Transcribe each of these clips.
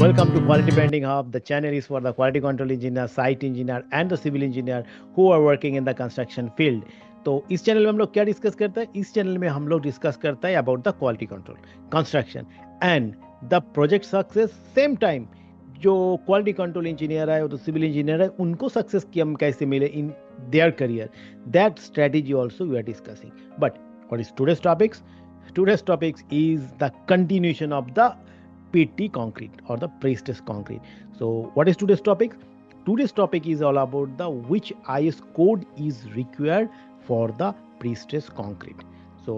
Welcome to Quality Branding Hub. The channel is for the quality control engineer, site engineer and the civil engineer who are working in the construction field. तो इस channel में हम लोग क्या discuss करते हैं? इस channel में हम लोग डिस्कस करते हैं about the quality control, construction and the project success same time. जो क्वालिटी कंट्रोल इंजीनियर है और तो सिविल इंजीनियर है उनको सक्सेस की हम कैसे मिले in their career, that strategy also we are discussing. But what is today's topics? Today's topics is the continuation of the PT concrete or the pre-stressed concrete. So what is today's topic? Today's topic is all about the which IS code is required for the pre-stressed concrete. So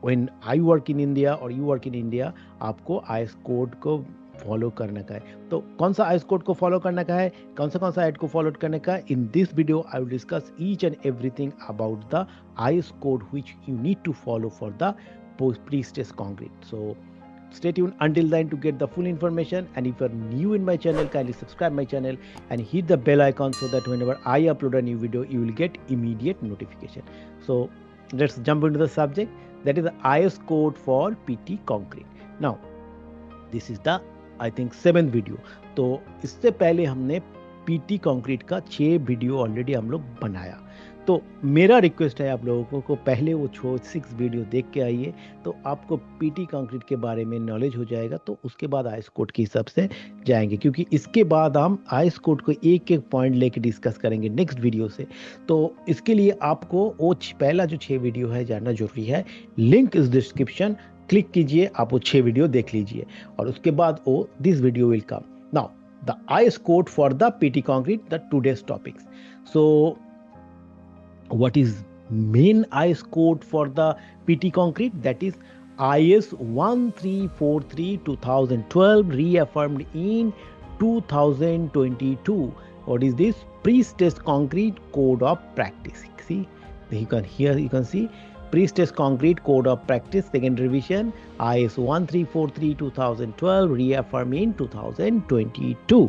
when I work in India or you work in India, आपको IS code को follow करने का है. तो कौन सा IS code को follow करने का है, कौन सा एड को फॉलो करने का है? In this video I will discuss each and everything about the IS code which you need to follow for the pre-stressed concrete. So stay tuned until then to get the full information, and if you are new in my channel, kindly subscribe my channel and hit the bell icon so that whenever I upload a new video you will get immediate notification. So let's jump into the subject, that is the IS code for PT concrete. Now this is the I think 7th video. तो इससे पहले हमने PT concrete का 6 video already हम लोग बनाया. तो मेरा रिक्वेस्ट है आप लोगों को पहले वो 6 वीडियो देख के आइए, तो आपको पीटी कंक्रीट के बारे में नॉलेज हो जाएगा. तो उसके बाद आइस कोड के हिसाब से जाएंगे, क्योंकि इसके बाद हम आइस कोड को एक एक पॉइंट लेके डिस्कस करेंगे नेक्स्ट वीडियो से. तो इसके लिए आपको वो पहला जो 6 वीडियो है जानना जरूरी है. लिंक इस डिस्क्रिप्शन, क्लिक कीजिए, आप वो 6 वीडियो देख लीजिए और उसके बाद वो this video will come. Now the IS code for the PT concrete, the today's topics. So what is main IS code for the PT concrete? That is IS 1343 2012, reaffirmed in 2022. What is this? Pre-stressed concrete code of practice. See, you can see pre-stressed concrete code of practice, second revision, IS 1343 2012, reaffirmed in 2022.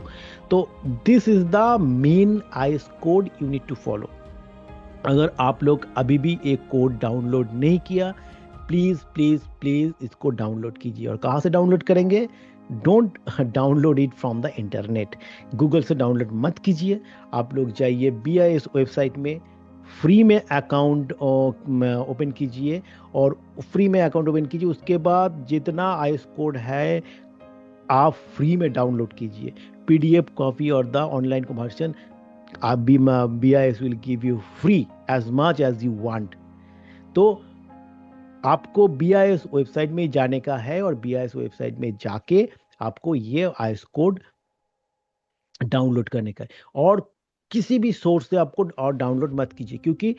So this is the main IS code you need to follow. अगर आप लोग अभी भी एक code download नहीं किया, please please please इसको download कीजिए. और कहाँ से डाउनलोड करेंगे? Don't download it from the internet. Google से डाउनलोड मत कीजिए. आप लोग जाइए BIS वेबसाइट में, फ्री में अकाउंट ओपन कीजिए और फ्री में अकाउंट ओपन कीजिए. उसके बाद जितना IS कोड है आप फ्री में डाउनलोड कीजिए. PDF कॉपी और the online version BIS will give you free as much as you want. तो आपको BIS वेबसाइट में जाने का है और BIS वेबसाइट में जाके आपको ये IS कोड डाउनलोड करने का है. और किसी भी सोर्स से आपको और डाउनलोड मत कीजिए, क्योंकि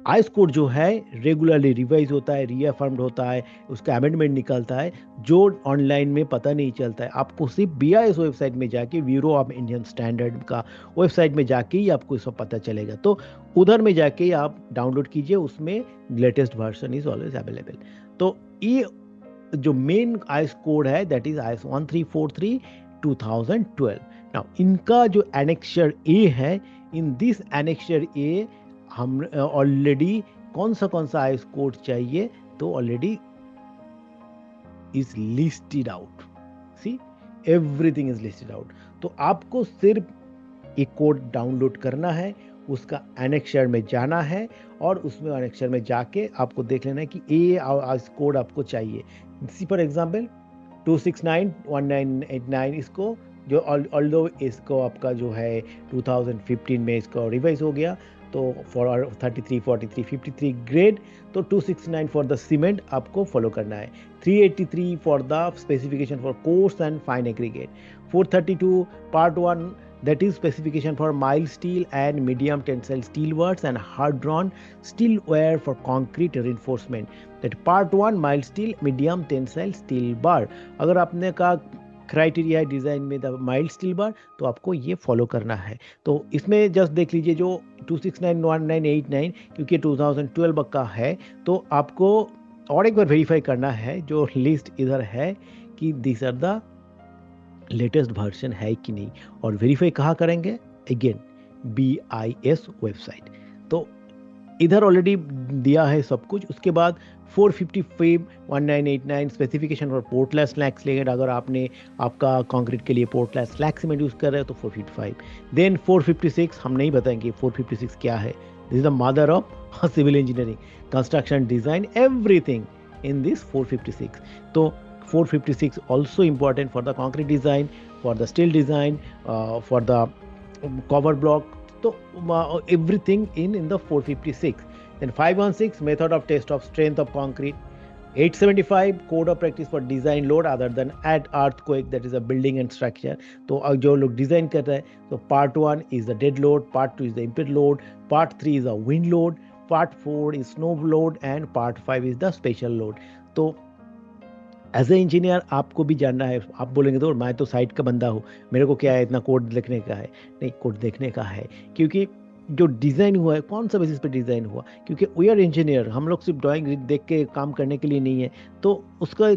IS कोड जो है रेगुलरली रिवाइज होता है, रीअफर्म्ड होता है, उसका अमेंडमेंट निकलता है, जो ऑनलाइन में पता नहीं चलता है. आपको सिर्फ BIS वेबसाइट में जाके, ब्यूरो ऑफ इंडियन स्टैंडर्ड का वेबसाइट में जाके ही आपको इसका पता चलेगा. तो उधर में जाके आप डाउनलोड कीजिए, उसमें latest version is always available. तो ये जो मेन IS कोड है दैट इज IS 1343 2012. नाउ इनका जो एनेक्सर ए है, इन दिस एनेक्सर ए हम ऑलरेडी कौन सा IS कोड चाहिए तो already is listed out. See, everything is listed out. तो आपको सिर्फ एक कोड डाउनलोड करना है, उसका एनेक्सर में जाना है और उसमें एनेक्सर में जाके आपको देख लेना है कि ये IS कोड आपको चाहिए. सी फॉर एग्जांपल 2691989, इसको जो ऑल्दो इसको आपका जो है 2015 में इसको रिवाइज हो गया, तो फॉर 33 43 53 ग्रेड, तो 269 फॉर द सीमेंट आपको फॉलो करना है. 383 for the specification for course and fine aggregate. 432 part 1, that is specification for mild steel and medium tensile steel works and hard drawn steel wire for concrete reinforcement. That part 1 mild steel, medium tensile steel bar. अगर आपने कहा criteria है design में the mild steel bar, तो आपको ये follow करना है. तो इसमें जस्ट देख लीजिए जो 2691989, क्योंकि 2012 का है, तो आपको और एक बार वेरीफाई करना है जो लिस्ट इधर है कि this are the latest version है कि नहीं. और वेरीफाई कहाँ करेंगे? Again BIS website. तो इधर ऑलरेडी दिया है सब कुछ। उसके बाद 455 1989 specification for Portland slag cement, अगर आपने आपका कंक्रीट के लिए पोर्टलैंड स्लैग सीमेंट यूज़ कर रहे हो तो 455। देन 456 हम नहीं बताएंगे 456 क्या है। This is the mother of civil engineering, construction design, everything in this 456। तो 456 also important for the concrete design, for the steel design, for the cover block. So everything in the 456. Then 516 method of test of strength of concrete. 875 code of practice for design load other than at earthquake, that is a building and structure. तो जो लोग design कर रहे हैं तो part 1 is the dead load, part 2 is the इम्पेड load, part 3 is the wind load, part 4 is snow load and part 5 is the special load. तो as a engineer आपको भी जानना है। आप बोलेंगे तो मैं तो साइट का बंदा हूँ, मेरे को क्या है इतना कोड लिखने का है। नहीं, कोड देखने का है, क्योंकि जो डिज़ाइन हुआ है कौन सा बेसिस पे डिज़ाइन हुआ, क्योंकि वी आर इंजीनियर, हम लोग सिर्फ ड्राइंग देख के काम करने के लिए नहीं है। तो उसका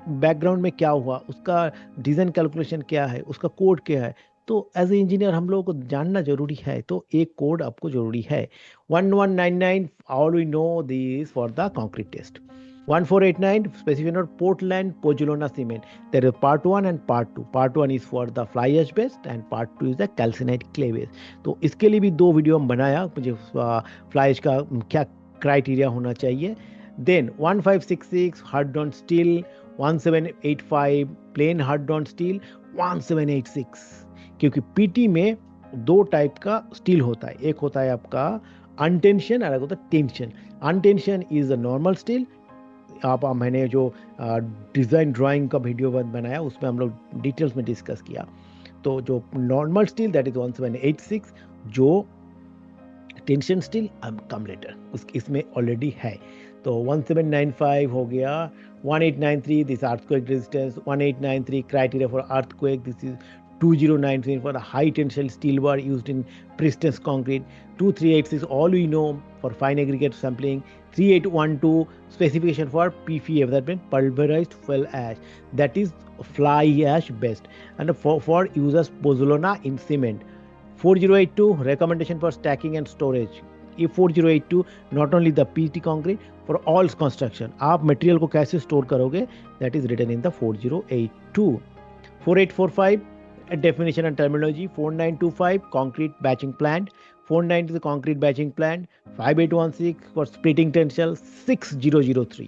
बैकग्राउंड में क्या हुआ, उसका डिज़ाइन कैलकुलेशन क्या है, उसका कोड क्या है, तो एज ए इंजीनियर हम लोगों को जानना जरूरी है। तो एक कोड आपको जरूरी है। 1199 all we know this for the concrete test. 1489 specification of Portland Pozzolana cement. There is part 1 and part 2. Part 1 is for the fly ash based and part 2 is the calcinite clay based. तो इसके लिए भी 2 video हम बनाया, मुझे fly ash का क्या criteria होना चाहिए। Then 1566 hard drawn steel, 1785 plain hard drawn steel, 1786 क्योंकि पीटी में 2 टाइप का स्टील होता है। एक होता है आपका अनटेंशन, अलग होता है tension. Untension is a normal steel. मैंने जो डिज़ाइन ड्राइंग का वीडियो बनाया उसमें हम लोग डिटेल्स में डिस्कस किया। तो जो नॉर्मल स्टील दैट इज 1786, जो टेंशन स्टील कम लेटर इसमें ऑलरेडी है। तो 1795 हो गया। 1893 this earthquake resistance, 1893 criteria for earthquake, this is 2093 for the high tensile steel bar used in pre-stressed concrete. 2386 all we know for fine aggregate sampling. 3812 specification for PFA, that means pulverized fell ash, that is fly ash based, and for users pozzolana in cement. 4082 recommendation for stacking and storage. ये 4082 not only the PT concrete, for all construction आप material को कैसे store करोगे, that is written in the 4082. 4845 a definition and terminology. 4925 concrete batching plant. 490 the concrete batching plant. 5816 for splitting tensile. 6003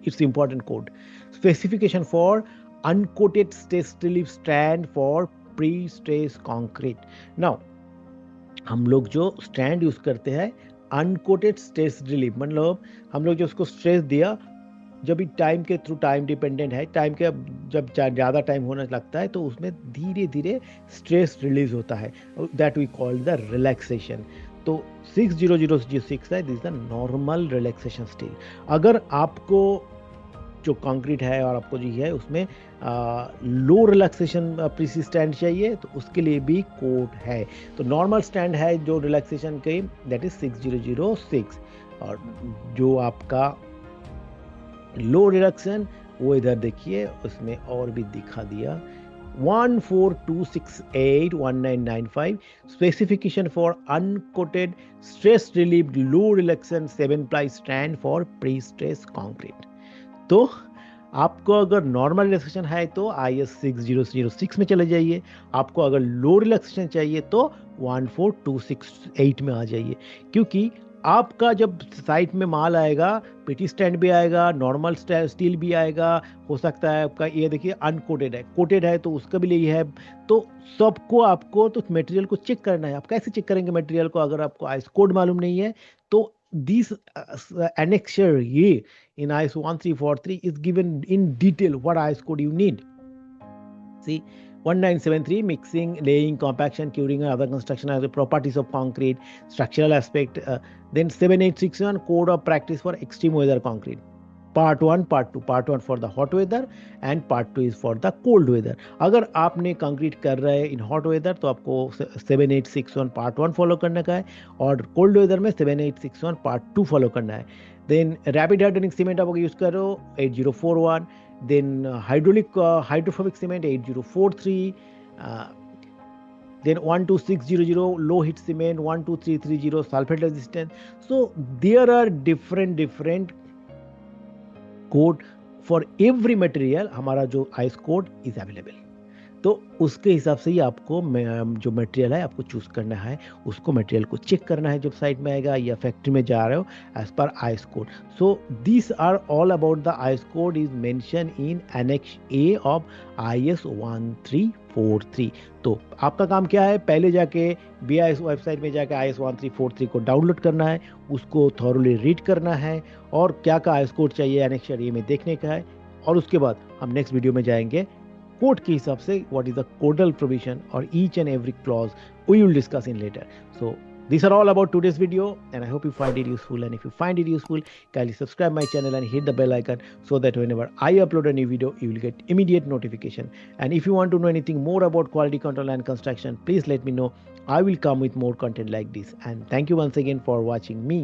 it's important code. Specification for uncoated stress relief strand for pre-stress concrete. Now हम लोग जो strand use करते हैं unquoted stress relief, मतलब हम लोग जो उसको स्ट्रेस दिया, जब भी टाइम के थ्रू, टाइम डिपेंडेंट है, टाइम के जब ज़्यादा टाइम होने लगता है तो उसमें धीरे धीरे स्ट्रेस रिलीज होता है, that we call the relaxation. तो 6006 है, this is the normal relaxation steel. अगर आपको जो कंक्रीट है और आपको जो है उसमें लो रिलैक्सेशन प्रीसी स्टैंड चाहिए तो उसके लिए भी कोड है। तो नॉर्मल स्टैंड है जो रिलैक्सेशन के, दैट इज 6006, और जो आपका लो रिडक्शन वो इधर देखिए उसमें और भी दिखा दिया। 14268 1995 specification for uncoated stress relieved low relaxation 7 ply strand for pre stress concrete. तो आपको अगर नॉर्मल रिलैक्सेशन है तो IS 6006 में चले जाइए, आपको अगर लो रिलैक्सेशन चाहिए तो 14268 में आ जाइए, क्योंकि आपका जब साइट में माल आएगा पीटी स्टैंड भी आएगा, नॉर्मल स्टील भी आएगा, हो सकता है आपका ये देखिए अनकोटेड है, कोटेड है तो उसका भी लिए है। तो सबको आपको तो मटेरियल को चेक करना है। आप कैसे चेक करेंगे मटेरियल को अगर आपको आईएस कोड मालूम नहीं है? तो दिस annexure ये in IS 1343 is given in detail what IS code you need. See, 1973 mixing, laying, compaction, curing and other construction as the properties of concrete, structural aspect. Then 7861 code of practice for extreme weather concrete. Part 1, Part 2. Part 1 for the hot weather and Part 2 is for the cold weather. अगर आपने concrete कर रहे हैं in hot weather तो आपको 7861 Part 1 follow करने का है, और कोल्ड वेदर में 7861 Part 2 फॉलो करना है। देन रैपिड हार्डनिंग सीमेंट आप यूज करो 8041, then hydraulic hydrophobic cement 8043, then 12600 low heat cement, 12330 sulfate resistant. So there are different code for every material. हमारा जो आइस कोड इज अवेलेबल, तो उसके हिसाब से ही आपको जो मटेरियल है आपको चूज करना है, उसको मटेरियल को चेक करना है जब साइट में आएगा या फैक्ट्री में जा रहे हो एज पर IS code. So this are all about the IS code is mention in annex A of IS 1343. तो आपका काम क्या है, पहले जाके BIS वेबसाइट में जाके IS 1343 को डाउनलोड करना है, उसको थॉरली रीड करना है और क्या का आइस कोड चाहिए एनेक्सर ए में देखने का है. और उसके बाद हम नेक्स्ट वीडियो में जाएंगे कोड के हिसाब से what is the codal provision और each and every clause we will discuss in later. So these are all about today's video and I hope you find it useful, and if you find it useful, kindly subscribe my channel and hit the bell icon so that whenever I upload a new video you will get immediate notification. And if you want to know anything more about quality control and construction, please let me know. I will come with more content like this. And thank you once again for watching me.